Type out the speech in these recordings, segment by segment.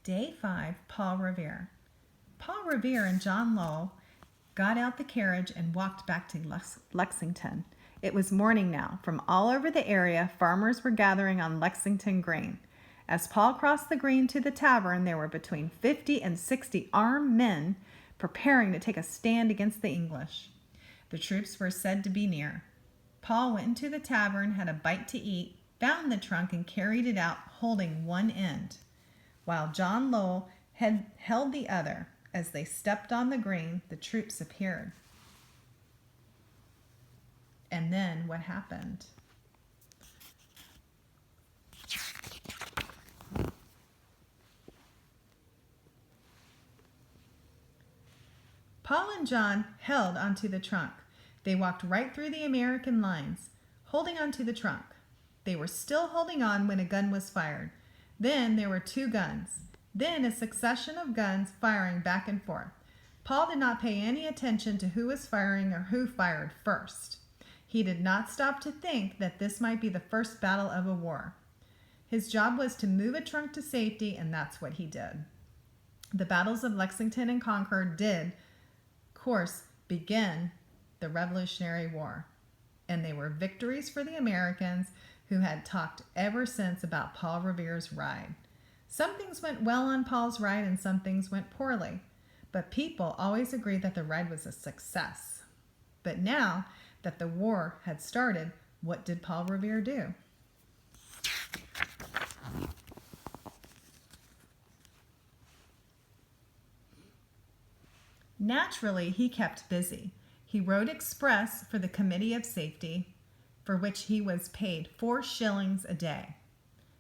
Day 5, Paul Revere. Paul Revere and John Lowell got out the carriage and walked back to Lexington. It was morning now. From all over the area, farmers were gathering on Lexington Green. As Paul crossed the green to the tavern, there were between 50 and 60 armed men preparing to take a stand against the English. The troops were said to be near. Paul went into the tavern, had a bite to eat, found the trunk, and carried it out, holding one end, while John Lowell had held the other. As they stepped on the green, the troops appeared. And then what happened? Paul and John held onto the trunk. They walked right through the American lines, holding onto the trunk. They were still holding on when a gun was fired. Then there were 2 guns. Then a succession of guns firing back and forth. Paul did not pay any attention to who was firing or who fired first. He did not stop to think that this might be the first battle of a war. His job was to move a trunk to safety, and that's what he did. The battles of Lexington and Concord did, of course, begin the Revolutionary War, and they were victories for the Americans who had talked ever since about Paul Revere's ride. Some things went well on Paul's ride and some things went poorly, but people always agreed that the ride was a success. But now that the war had started, what did Paul Revere do? Naturally, he kept busy. He rode express for the Committee of Safety, for which he was paid 4 shillings a day.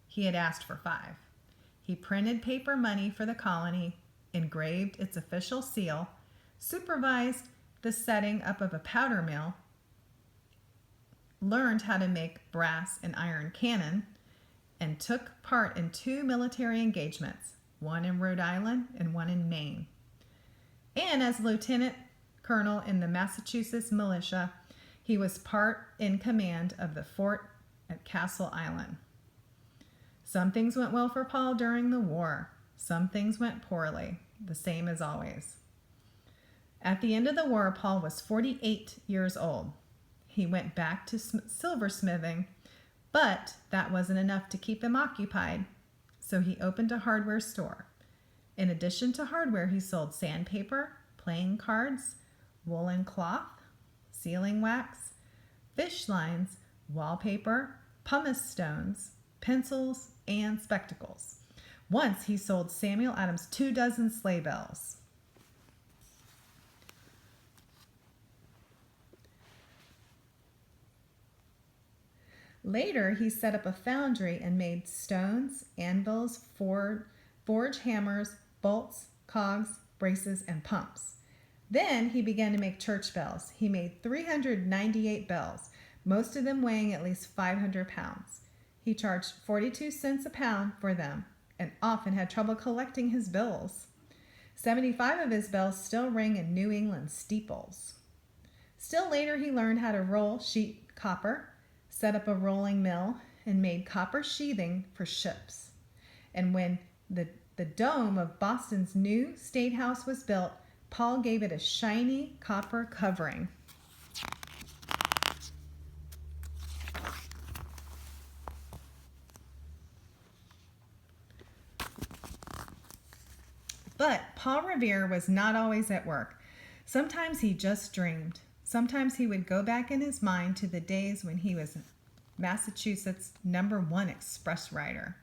He had asked for 5. He printed paper money for the colony, engraved its official seal, supervised the setting up of a powder mill, learned how to make brass and iron cannon, and took part in 2 military engagements, one in Rhode Island and one in Maine. And as lieutenant colonel in the Massachusetts militia, he was part in command of the fort at Castle Island. Some things went well for Paul during the war. Some things went poorly, the same as always. At the end of the war, Paul was 48 years old. He went back to silversmithing, but that wasn't enough to keep him occupied, so he opened a hardware store. In addition to hardware, he sold sandpaper, playing cards, woolen cloth, sealing wax, fish lines, wallpaper, pumice stones, pencils, and spectacles. Once he sold Samuel Adams 24 sleigh bells. Later, he set up a foundry and made stones, anvils, forge hammers, bolts, cogs, braces, and pumps. Then he began to make church bells. He made 398 bells, most of them weighing at least 500 pounds. He charged 42 cents a pound for them and often had trouble collecting his bills. 75 of his bells still ring in New England steeples. Still later, he learned how to roll sheet copper, set up a rolling mill, and made copper sheathing for ships. And when the dome of Boston's new State House was built, Paul gave it a shiny copper covering. But Paul Revere was not always at work. Sometimes he just dreamed. Sometimes he would go back in his mind to the days when he was Massachusetts' #1 express rider.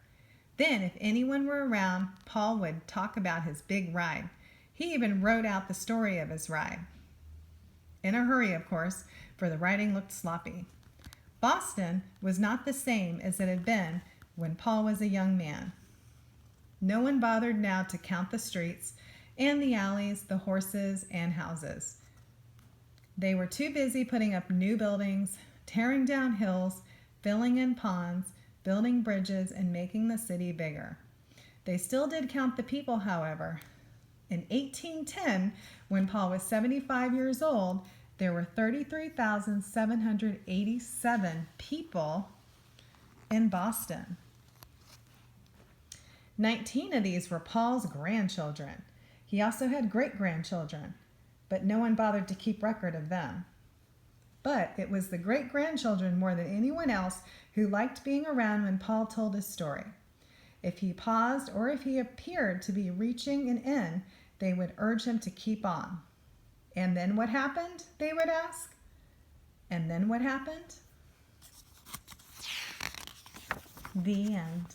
Then, if anyone were around, Paul would talk about his big ride. He even wrote out the story of his ride. In a hurry, of course, for the writing looked sloppy. Boston was not the same as it had been when Paul was a young man. No one bothered now to count the streets and the alleys, the horses and houses. They were too busy putting up new buildings, tearing down hills, filling in ponds, building bridges, and making the city bigger. They still did count the people, however. In 1810, when Paul was 75 years old, there were 33,787 people in Boston. 19 of these were Paul's grandchildren. He also had great-grandchildren, but no one bothered to keep record of them. But it was the great-grandchildren more than anyone else who liked being around when Paul told his story. If he paused or if he appeared to be reaching an end, they would urge him to keep on. And then what happened, they would ask? And then what happened? The end.